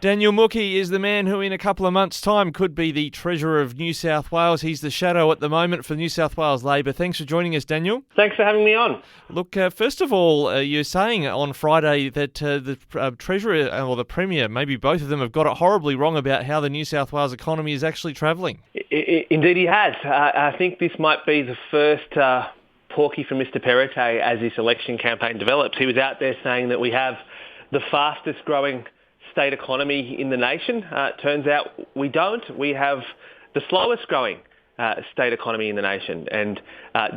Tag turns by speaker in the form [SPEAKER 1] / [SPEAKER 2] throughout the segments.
[SPEAKER 1] Daniel Mookhey is the man who in a couple of months' time could be the Treasurer of New South Wales. He's the shadow at the moment for New South Wales Labor. Thanks for joining us, Daniel.
[SPEAKER 2] Thanks for having me on.
[SPEAKER 1] Look, first of all, you're saying on Friday that the Treasurer or the Premier, maybe both of them, have got it horribly wrong about how the New South Wales economy is actually travelling.
[SPEAKER 2] Indeed he has. I think this might be the first porky for Mr Perrottet as this election campaign develops. He was out there saying that we have the fastest growing state economy in the nation. Turns out we don't. We have the slowest growing state economy in the nation, and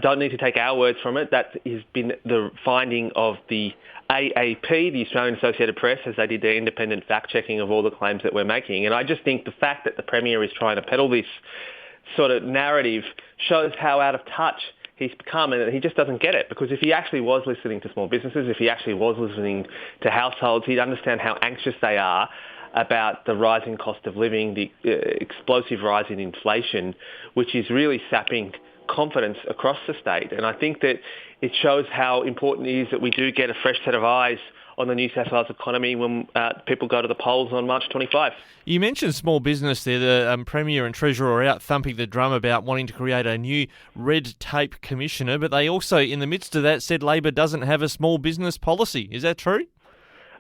[SPEAKER 2] don't need to take our words from it. That has been the finding of the AAP, the Australian Associated Press, as they did their independent fact-checking of all the claims that we're making. And I just think the fact that the Premier is trying to peddle this sort of narrative shows how out of touch he's become, and he just doesn't get it. Because if he actually was listening to small businesses, if he actually was listening to households, he'd understand how anxious they are about the rising cost of living, the explosive rise in inflation, which is really sapping confidence across the state. And I think that it shows how important it is that we do get a fresh set of eyes on the New South Wales economy when people go to the polls on March 25.
[SPEAKER 1] You mentioned small business there. The Premier and Treasurer are out thumping the drum about wanting to create a new red tape commissioner, but they also, in the midst of that, said Labor doesn't have a small business policy. Is that true?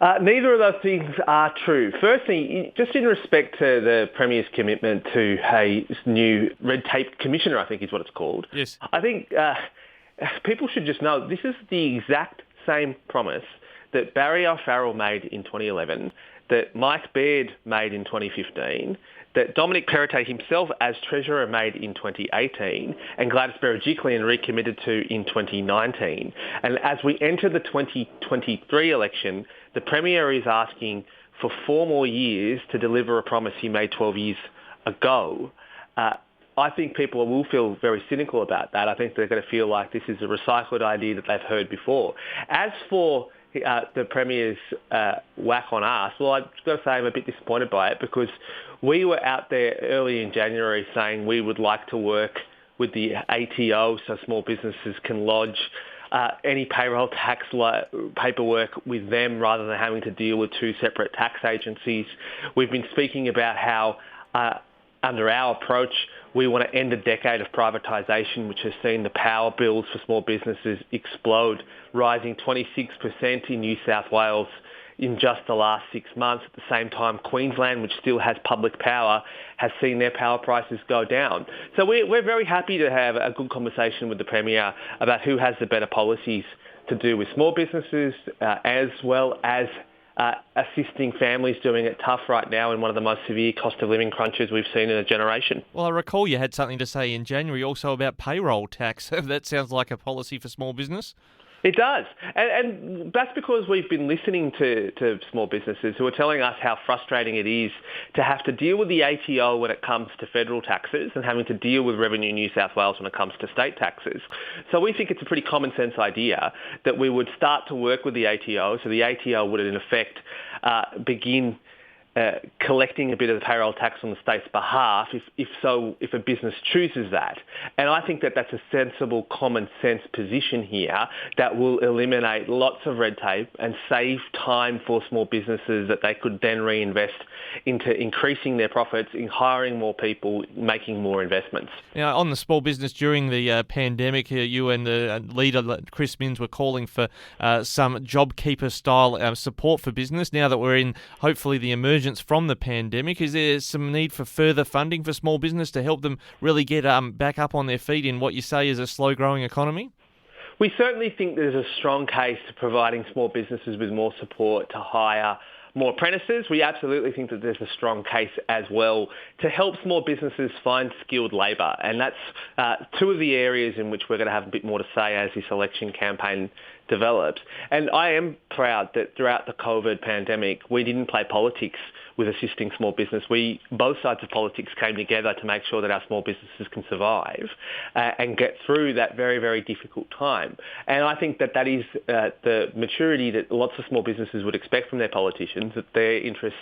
[SPEAKER 2] Neither of those things are true. Firstly, just in respect to the Premier's commitment to a new red tape commissioner, I think is what it's called.
[SPEAKER 1] Yes.
[SPEAKER 2] I think people should just know this is the exact same promise that Barry O'Farrell made in 2011, that Mike Baird made in 2015, that Dominic Perrottet himself as Treasurer made in 2018, and Gladys Berejiklian recommitted to in 2019. And as we enter the 2023 election, the Premier is asking for 4 more years to deliver a promise he made 12 years ago. I think people will feel very cynical about that. I think they're going to feel like this is a recycled idea that they've heard before. As for the Premier's whack on us, well, I've got to say I'm a bit disappointed by it, because we were out there early in January saying we would like to work with the ATO so small businesses can lodge any payroll tax paperwork with them rather than having to deal with 2 separate tax agencies. We've been speaking about how under our approach, we want to end a decade of privatisation, which has seen the power bills for small businesses explode, rising 26% in New South Wales in just the last 6 months. At the same time, Queensland, which still has public power, has seen their power prices go down. So we're very happy to have a good conversation with the Premier about who has the better policies to do with small businesses, as well as assisting families doing it tough right now in one of the most severe cost of living crunches we've seen in a generation.
[SPEAKER 1] Well, I recall you had something to say in January also about payroll tax. That sounds like a policy for small business.
[SPEAKER 2] It does. And that's because we've been listening to small businesses who are telling us how frustrating it is to have to deal with the ATO when it comes to federal taxes and having to deal with Revenue New South Wales when it comes to state taxes. So we think it's a pretty common sense idea that we would start to work with the ATO, so the ATO would in effect begin collecting a bit of the payroll tax on the state's behalf if a business chooses that. And I think that that's a sensible, common sense position here that will eliminate lots of red tape and save time for small businesses that they could then reinvest into increasing their profits, in hiring more people, making more investments.
[SPEAKER 1] Now, on the small business during the pandemic, you and the leader, Chris Minns, were calling for some JobKeeper-style support for business. Now that we're in, hopefully, the emergence from the pandemic, is there some need for further funding for small business to help them really get back up on their feet in what you say is a slow-growing economy?
[SPEAKER 2] We certainly think there's a strong case to providing small businesses with more support to hire more apprentices. We absolutely think that there's a strong case as well to help small businesses find skilled labour. And that's 2 of the areas in which we're going to have a bit more to say as this election campaign develops. And I am proud that throughout the COVID pandemic, we didn't play politics with assisting small business. Both sides of politics came together to make sure that our small businesses can survive and get through that very, very difficult time. And I think that is the maturity that lots of small businesses would expect from their politicians, that their interests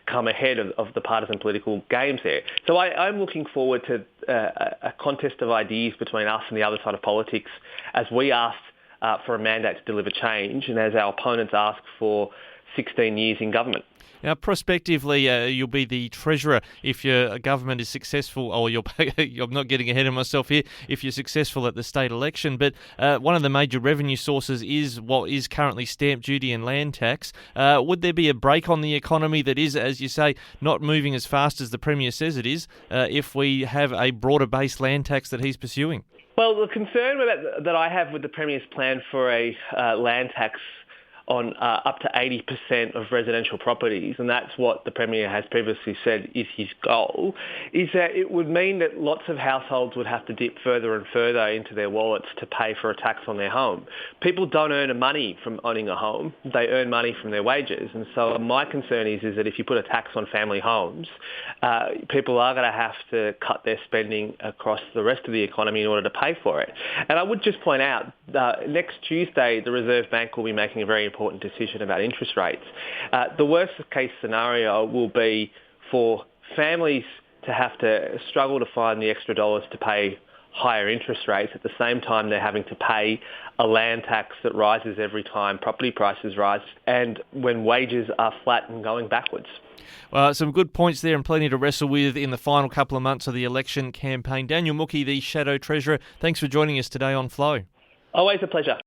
[SPEAKER 2] come ahead of the partisan political games there. So I'm looking forward to a contest of ideas between us and the other side of politics as we ask for a mandate to deliver change, and as our opponents ask for 16 years in government.
[SPEAKER 1] Now, prospectively, you'll be the treasurer if your government is successful, or I'm not getting ahead of myself here, if you're successful at the state election. But one of the major revenue sources is what is currently stamp duty and land tax. Would there be a break on the economy that is, as you say, not moving as fast as the Premier says it is, if we have a broader-based land tax that he's pursuing?
[SPEAKER 2] Well, the concern that I have with the Premier's plan for a land tax on up to 80% of residential properties, and that's what the Premier has previously said is his goal, is that it would mean that lots of households would have to dip further and further into their wallets to pay for a tax on their home. People don't earn money from owning a home, they earn money from their wages, and so my concern is that if you put a tax on family homes, people are going to have to cut their spending across the rest of the economy in order to pay for it. And I would just point out, next Tuesday the Reserve Bank will be making a very important decision about interest rates. The worst case scenario will be for families to have to struggle to find the extra dollars to pay higher interest rates at the same time they're having to pay a land tax that rises every time property prices rise and when wages are flat and going backwards.
[SPEAKER 1] Well, some good points there and plenty to wrestle with in the final couple of months of the election campaign. Daniel Mookhey, the Shadow Treasurer, thanks for joining us today on Flow.
[SPEAKER 2] Always a pleasure.